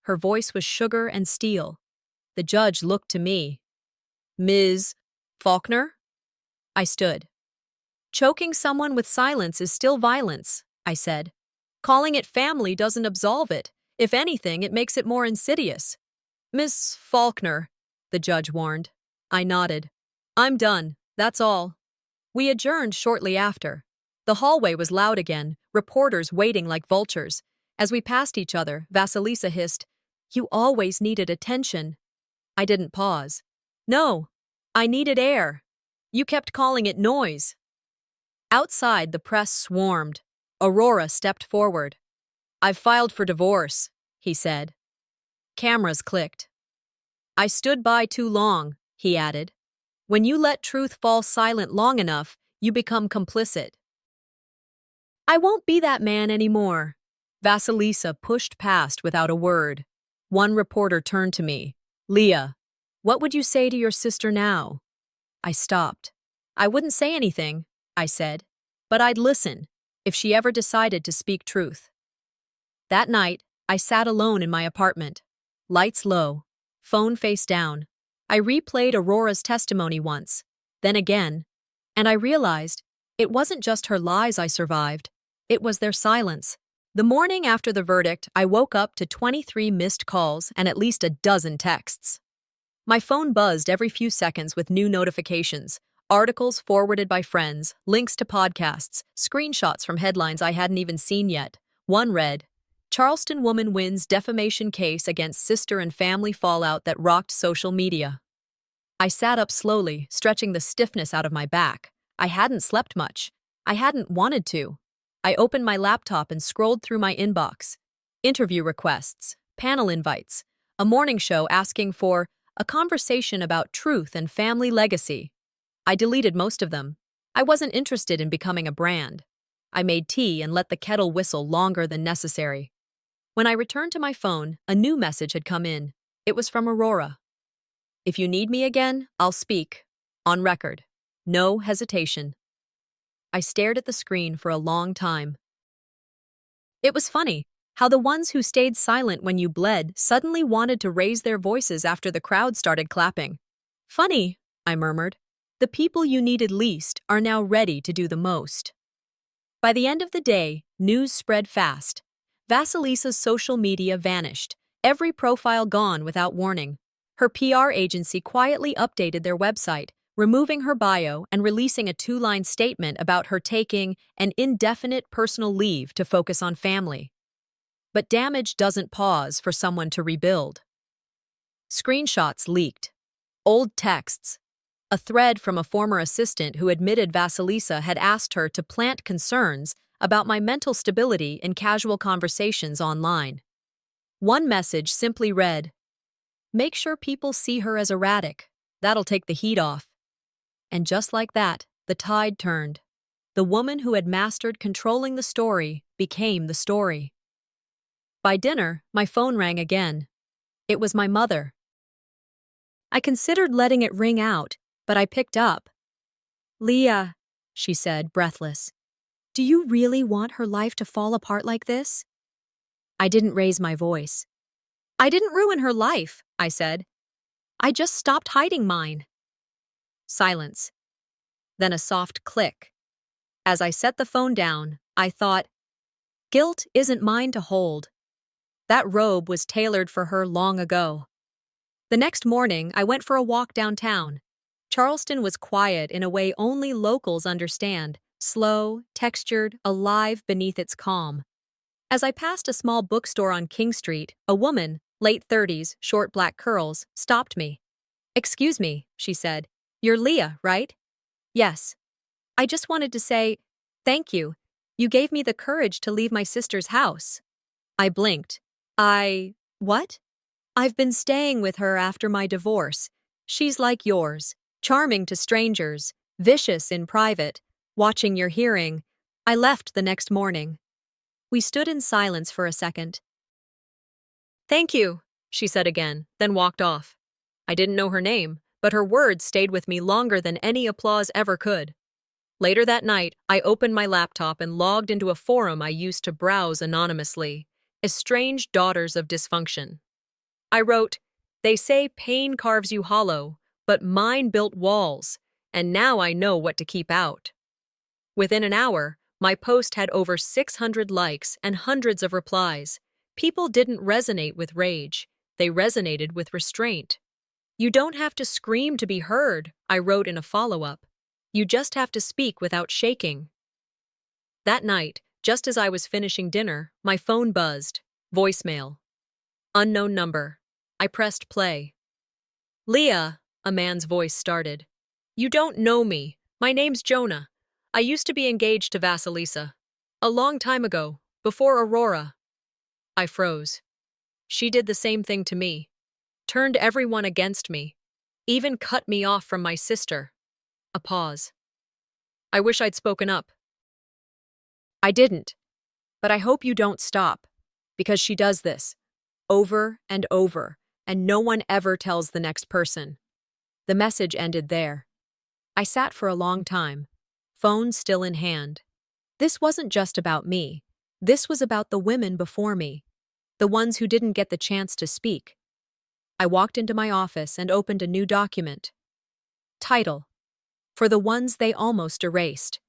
Her voice was sugar and steel. The judge looked to me. Ms. Faulkner? I stood. Choking someone with silence is still violence, I said. Calling it family doesn't absolve it. If anything, it makes it more insidious. Miss Faulkner, the judge warned. I nodded. I'm done, that's all. We adjourned shortly after. The hallway was loud again, reporters waiting like vultures. As we passed each other, Vasilisa hissed, You always needed attention. I didn't pause. No, I needed air. You kept calling it noise. Outside, the press swarmed. Aurora stepped forward. I've filed for divorce, he said. Cameras clicked. I stood by too long, he added. When you let truth fall silent long enough, you become complicit. I won't be that man anymore. Vasilisa pushed past without a word. One reporter turned to me. Leah, what would you say to your sister now? I stopped. I wouldn't say anything, I said, but I'd listen if she ever decided to speak truth. That night, I sat alone in my apartment. Lights low, phone face down. I replayed Aurora's testimony once, then again, and I realized it wasn't just her lies I survived, it was their silence. The morning after the verdict, I woke up to 23 missed calls and at least a dozen texts. My phone buzzed every few seconds with new notifications, articles forwarded by friends, links to podcasts, screenshots from headlines I hadn't even seen yet. One read, Charleston woman wins defamation case against sister and family fallout that rocked social media. I sat up slowly, stretching the stiffness out of my back. I hadn't slept much. I hadn't wanted to. I opened my laptop and scrolled through my inbox. Interview requests, panel invites, a morning show asking for a conversation about truth and family legacy. I deleted most of them. I wasn't interested in becoming a brand. I made tea and let the kettle whistle longer than necessary. When I returned to my phone, a new message had come in. It was from Aurora. If you need me again, I'll speak. On record. No hesitation. I stared at the screen for a long time. It was funny how the ones who stayed silent when you bled suddenly wanted to raise their voices after the crowd started clapping. Funny, I murmured. The people you needed least are now ready to do the most. By the end of the day, news spread fast. Vasilisa's social media vanished, every profile gone without warning. Her PR agency quietly updated their website, removing her bio and releasing a 2-line statement about her taking an indefinite personal leave to focus on family. But damage doesn't pause for someone to rebuild. Screenshots leaked. Old texts. A thread from a former assistant who admitted Vasilisa had asked her to plant concerns about my mental stability in casual conversations online. One message simply read, "Make sure people see her as erratic. That'll take the heat off." And just like that, the tide turned. The woman who had mastered controlling the story became the story. By dinner, my phone rang again. It was my mother. I considered letting it ring out, but I picked up. "Leah," she said, breathless, "do you really want her life to fall apart like this?" I didn't raise my voice. "I didn't ruin her life," I said. "I just stopped hiding mine." Silence. Then a soft click. As I set the phone down, I thought, guilt isn't mine to hold. That robe was tailored for her long ago. The next morning, I went for a walk downtown. Charleston was quiet in a way only locals understand, slow, textured, alive beneath its calm. As I passed a small bookstore on King Street, a woman, late 30s, short black curls, stopped me. "Excuse me," she said. "You're Leah, right?" "Yes." "I just wanted to say, thank you. You gave me the courage to leave my sister's house." I blinked. What? "I've been staying with her after my divorce. She's like yours, charming to strangers, vicious in private, watching your hearing. I left the next morning." We stood in silence for a second. "Thank you," she said again, then walked off. I didn't know her name, but her words stayed with me longer than any applause ever could. Later that night, I opened my laptop and logged into a forum I used to browse anonymously, Estranged Daughters of Dysfunction. I wrote, "They say pain carves you hollow, but mine built walls, and now I know what to keep out." Within an hour, my post had over 600 likes and hundreds of replies. People didn't resonate with rage. They resonated with restraint. "You don't have to scream to be heard," I wrote in a follow-up. "You just have to speak without shaking." That night, just as I was finishing dinner, my phone buzzed. Voicemail. Unknown number. I pressed play. Leah, a man's voice started. You don't know me. My name's Jonah. I used to be engaged to Vasilisa. A long time ago, before Aurora. I froze. She did the same thing to me. Turned everyone against me. Even cut me off from my sister. A pause. I wish I'd spoken up. I didn't. But I hope you don't stop. Because she does this. Over and over. And no one ever tells the next person. The message ended there. I sat for a long time. Phone still in hand. This wasn't just about me. This was about the women before me. The ones who didn't get the chance to speak. I walked into my office and opened a new document. Title: For the ones they almost erased.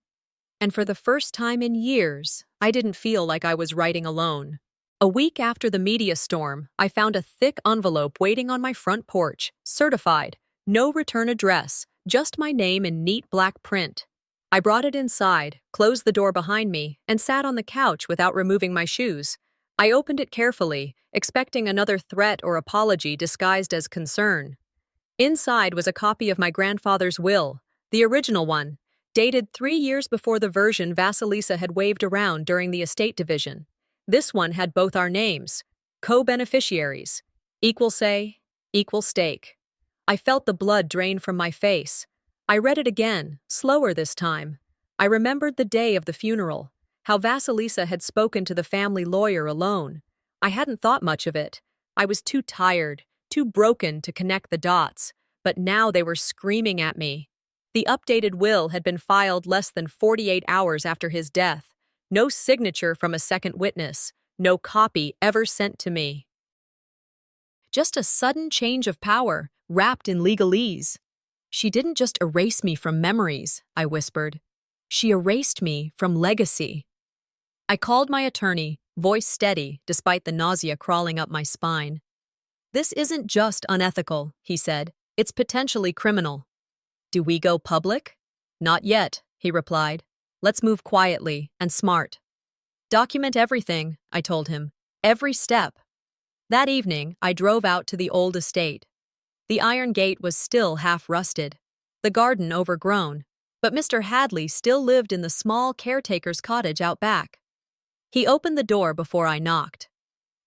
And for the first time in years, I didn't feel like I was writing alone. A week after the media storm, I found a thick envelope waiting on my front porch, certified, no return address, just my name in neat black print. I brought it inside, closed the door behind me, and sat on the couch without removing my shoes. I opened it carefully, expecting another threat or apology disguised as concern. Inside was a copy of my grandfather's will, the original one, dated 3 years before the version Vasilisa had waved around during the estate division. This one had both our names, co-beneficiaries, equal say, equal stake. I felt the blood drain from my face. I read it again, slower this time. I remembered the day of the funeral, how Vasilisa had spoken to the family lawyer alone. I hadn't thought much of it. I was too tired, too broken to connect the dots, but now they were screaming at me. The updated will had been filed less than 48 hours after his death. No signature from a second witness, no copy ever sent to me. Just a sudden change of power, wrapped in legalese. She didn't just erase me from memories, I whispered. She erased me from legacy. I called my attorney, voice steady despite the nausea crawling up my spine. This isn't just unethical, he said. It's potentially criminal. Do we go public? Not yet, he replied. Let's move quietly and smart. Document everything, I told him. Every step. That evening, I drove out to the old estate. The iron gate was still half rusted, the garden overgrown, but Mr. Hadley still lived in the small caretaker's cottage out back. He opened the door before I knocked.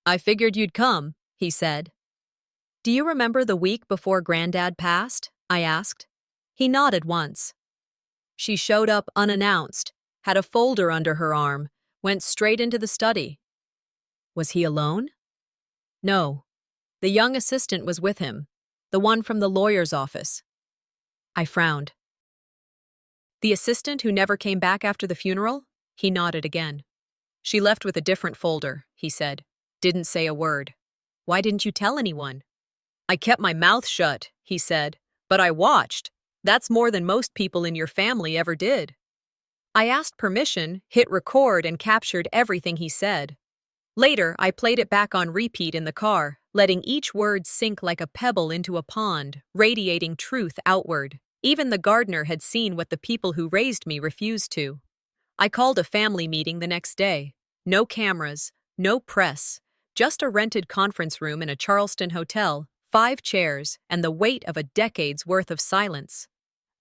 I figured you'd come, he said. Do you remember the week before Granddad passed? I asked. He nodded once. She showed up unannounced, had a folder under her arm, went straight into the study. Was he alone? No. The young assistant was with him, the one from the lawyer's office. I frowned. The assistant who never came back after the funeral? He nodded again. She left with a different folder, he said. Didn't say a word. Why didn't you tell anyone? I kept my mouth shut, he said, but I watched. That's more than most people in your family ever did. I asked permission, hit record, and captured everything he said. Later, I played it back on repeat in the car, letting each word sink like a pebble into a pond, radiating truth outward. Even the gardener had seen what the people who raised me refused to. I called a family meeting the next day. No cameras, no press, just a rented conference room in a Charleston hotel, 5 chairs, and the weight of a decade's worth of silence.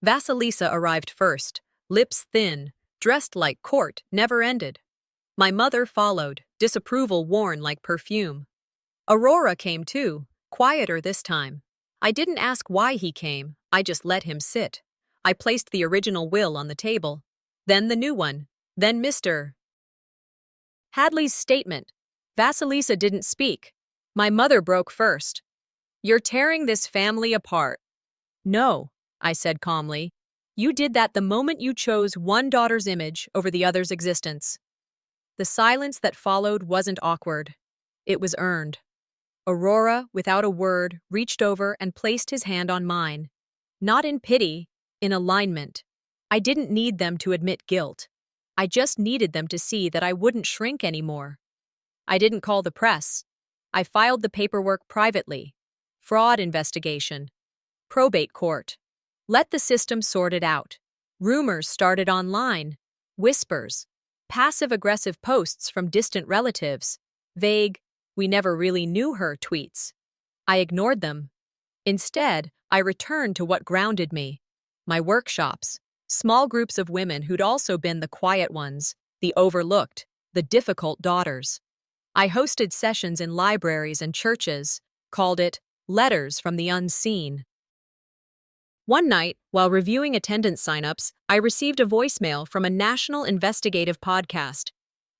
Vasilisa arrived first, lips thin, dressed like court never ended. My mother followed, disapproval worn like perfume. Aurora came too, quieter this time. I didn't ask why he came, I just let him sit. I placed the original will on the table, then the new one, then Mr. Hadley's statement. Vasilisa didn't speak. My mother broke first. You're tearing this family apart. No, I said calmly. You did that the moment you chose one daughter's image over the other's existence. The silence that followed wasn't awkward. It was earned. Aurora, without a word, reached over and placed his hand on mine. Not in pity, in alignment. I didn't need them to admit guilt. I just needed them to see that I wouldn't shrink anymore. I didn't call the press. I filed the paperwork privately. Fraud investigation. Probate court. Let the system sort it out. Rumors started online. Whispers. Passive-aggressive posts from distant relatives. Vague, "We never really knew her" tweets. I ignored them. Instead, I returned to what grounded me: my workshops, small groups of women who'd also been the quiet ones, the overlooked, the difficult daughters. I hosted sessions in libraries and churches, called it Letters from the Unseen. One night, while reviewing attendance signups, I received a voicemail from a national investigative podcast.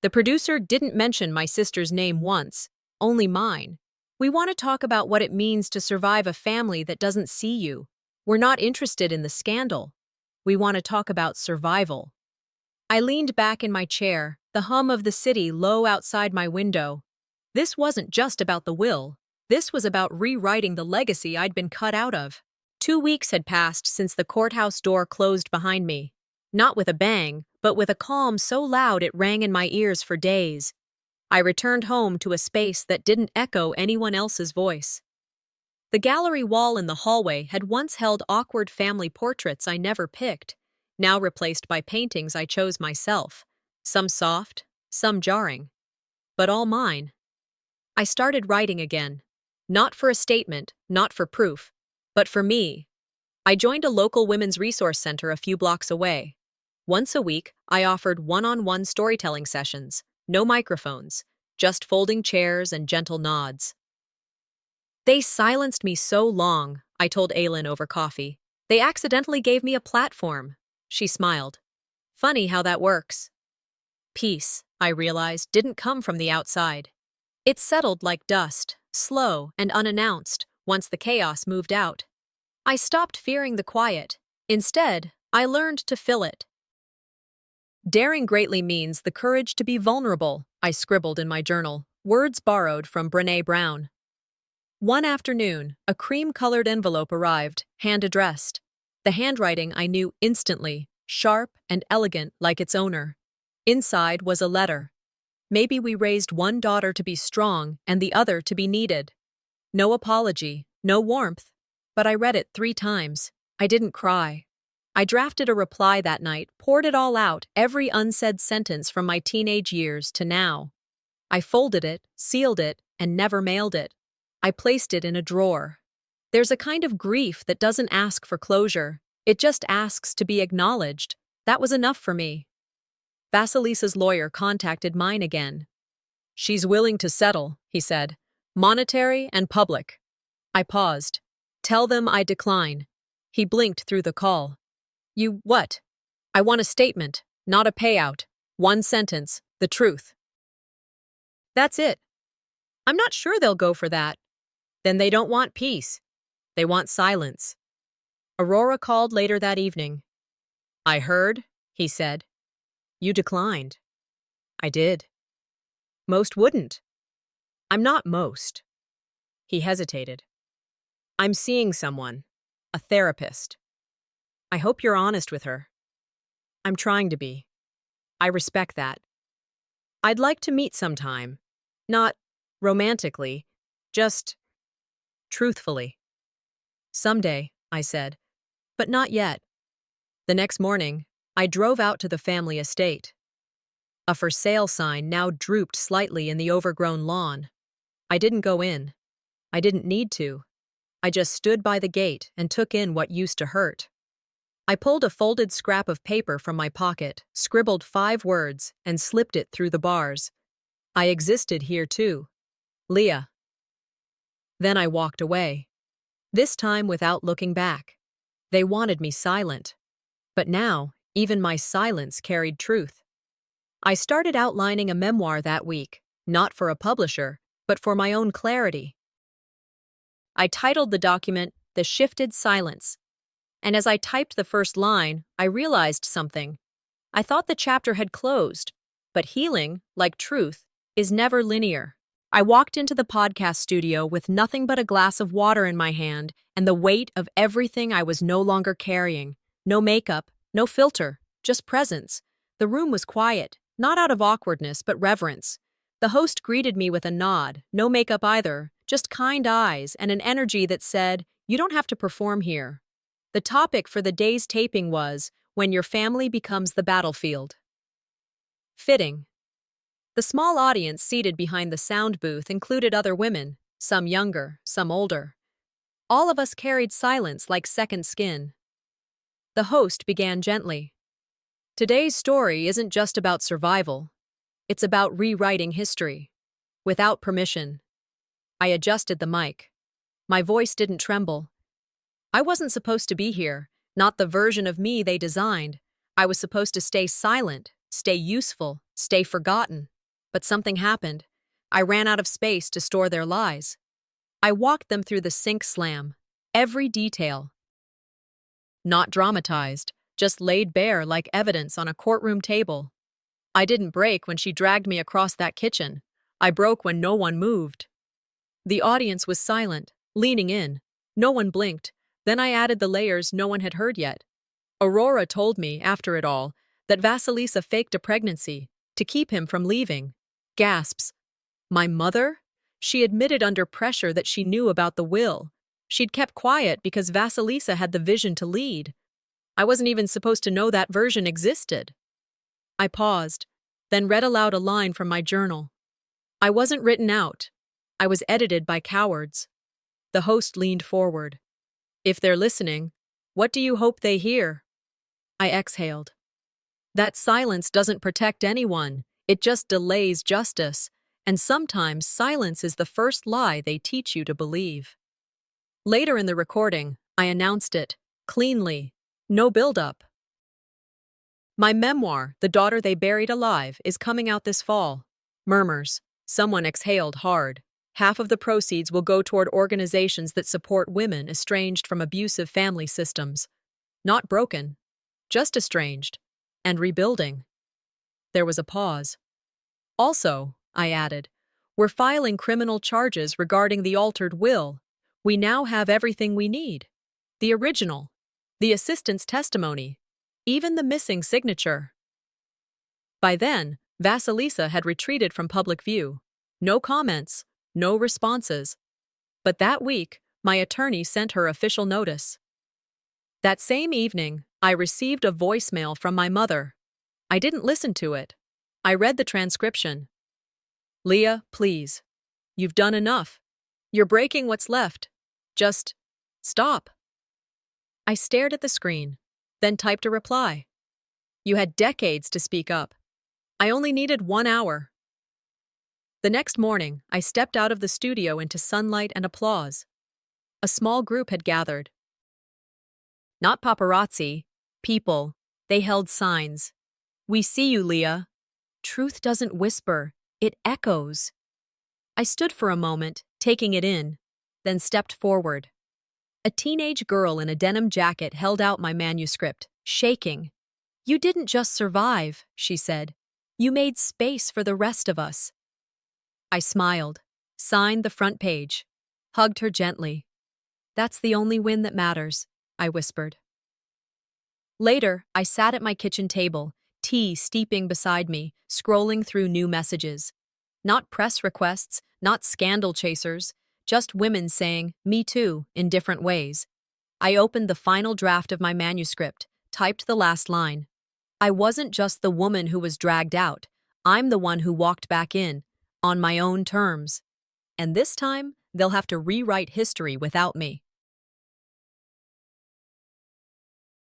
The producer didn't mention my sister's name once, only mine. "We want to talk about what it means to survive a family that doesn't see you. We're not interested in the scandal. We want to talk about survival." I leaned back in my chair, the hum of the city low outside my window. This wasn't just about the will. This was about rewriting the legacy I'd been cut out of. 2 weeks had passed since the courthouse door closed behind me. Not with a bang, but with a calm so loud it rang in my ears for days. I returned home to a space that didn't echo anyone else's voice. The gallery wall in the hallway had once held awkward family portraits I never picked, now replaced by paintings I chose myself, some soft, some jarring, but all mine. I started writing again, not for a statement, not for proof, but for me. I joined a local women's resource center a few blocks away. Once a week, I offered one-on-one storytelling sessions, no microphones, just folding chairs and gentle nods. "They silenced me so long," I told Aylin over coffee. "They accidentally gave me a platform." She smiled. "Funny how that works." Peace, I realized, didn't come from the outside. It settled like dust, slow and unannounced, once the chaos moved out. I stopped fearing the quiet. Instead, I learned to fill it. "Daring greatly means the courage to be vulnerable," I scribbled in my journal, words borrowed from Brené Brown. One afternoon, a cream-colored envelope arrived, hand-addressed. The handwriting I knew instantly, sharp and elegant like its owner. Inside was a letter. "Maybe we raised one daughter to be strong and the other to be needed." No apology, no warmth, but I read it 3 times. I didn't cry. I drafted a reply that night, poured it all out, every unsaid sentence from my teenage years to now. I folded it, sealed it, and never mailed it. I placed it in a drawer. There's a kind of grief that doesn't ask for closure. It just asks to be acknowledged. That was enough for me. Vasilisa's lawyer contacted mine again. "She's willing to settle," he said. "Monetary and public." I paused. "Tell them I decline." He blinked through the call. "You what?" "I want a statement, not a payout. 1 sentence, the truth." "That's it." "I'm not sure they'll go for that." "Then they don't want peace. They want silence." Aurora called later that evening. "I heard," he said. "You declined." "I did." "Most wouldn't." "I'm not most." He hesitated. "I'm seeing someone. A therapist. I hope you're honest with her." "I'm trying to be. I respect that. I'd like to meet sometime. Not romantically, just truthfully." "Someday," I said, "but not yet." The next morning, I drove out to the family estate. A for sale sign now drooped slightly in the overgrown lawn. I didn't go in. I didn't need to. I just stood by the gate and took in what used to hurt. I pulled a folded scrap of paper from my pocket, scribbled 5 words, and slipped it through the bars. I existed here too. Leah. Then I walked away. This time without looking back. They wanted me silent. But now, even my silence carried truth. I started outlining a memoir that week, not for a publisher, but for my own clarity. I titled the document "The Shifted Silence." And as I typed the first line, I realized something. I thought the chapter had closed, but healing, like truth, is never linear. I walked into the podcast studio with nothing but a glass of water in my hand and the weight of everything I was no longer carrying. No makeup, no filter, just presence. The room was quiet, not out of awkwardness, but reverence. The host greeted me with a nod, no makeup either, just kind eyes and an energy that said, "You don't have to perform here." The topic for the day's taping was "When Your Family Becomes the Battlefield." Fitting. The small audience seated behind the sound booth included other women, some younger, some older. All of us carried silence like second skin. The host began gently. Today's story isn't just about survival. It's about rewriting history. Without permission. I adjusted the mic. My voice didn't tremble. I wasn't supposed to be here, not the version of me they designed. I was supposed to stay silent, stay useful, stay forgotten. But something happened. I ran out of space to store their lies. I walked them through the sink slam. Every detail. Not dramatized, just laid bare like evidence on a courtroom table. I didn't break when she dragged me across that kitchen. I broke when no one moved. The audience was silent, leaning in. No one blinked. Then I added the layers no one had heard yet. Aurora told me, after it all, that Vasilisa faked a pregnancy to keep him from leaving. Gasps. My mother? She admitted under pressure that she knew about the will. She'd kept quiet because Vasilisa had the vision to lead. I wasn't even supposed to know that version existed. I paused, then read aloud a line from my journal. I wasn't written out. I was edited by cowards. The host leaned forward. If they're listening, what do you hope they hear? I exhaled. That silence doesn't protect anyone. It just delays justice. And sometimes silence is the first lie they teach you to believe. Later in the recording, I announced it, cleanly. No build-up. My memoir, The Daughter They Buried Alive, is coming out this fall. Murmurs. Someone exhaled hard. Half of the proceeds will go toward organizations that support women estranged from abusive family systems. Not broken, just estranged. And rebuilding. There was a pause. Also, I added, we're filing criminal charges regarding the altered will. We now have everything we need. The original. The assistant's testimony. Even the missing signature. By then, Vasilisa had retreated from public view. No comments, no responses. But that week, my attorney sent her official notice. That same evening, I received a voicemail from my mother. I didn't listen to it. I read the transcription. Leah, please. You've done enough. You're breaking what's left. Just stop. I stared at the screen, then typed a reply. You had decades to speak up. I only needed 1 hour. The next morning, I stepped out of the studio into sunlight and applause. A small group had gathered. Not paparazzi, people. They held signs. We see you, Leah. Truth doesn't whisper, it echoes. I stood for a moment, taking it in, then stepped forward. A teenage girl in a denim jacket held out my manuscript, shaking. You didn't just survive, she said. You made space for the rest of us. I smiled, signed the front page, hugged her gently. That's the only win that matters, I whispered. Later, I sat at my kitchen table, tea steeping beside me, scrolling through new messages. Not press requests, not scandal chasers, just women saying, me too, in different ways. I opened the final draft of my manuscript, typed the last line. I wasn't just the woman who was dragged out. I'm the one who walked back in, on my own terms. And this time, they'll have to rewrite history without me.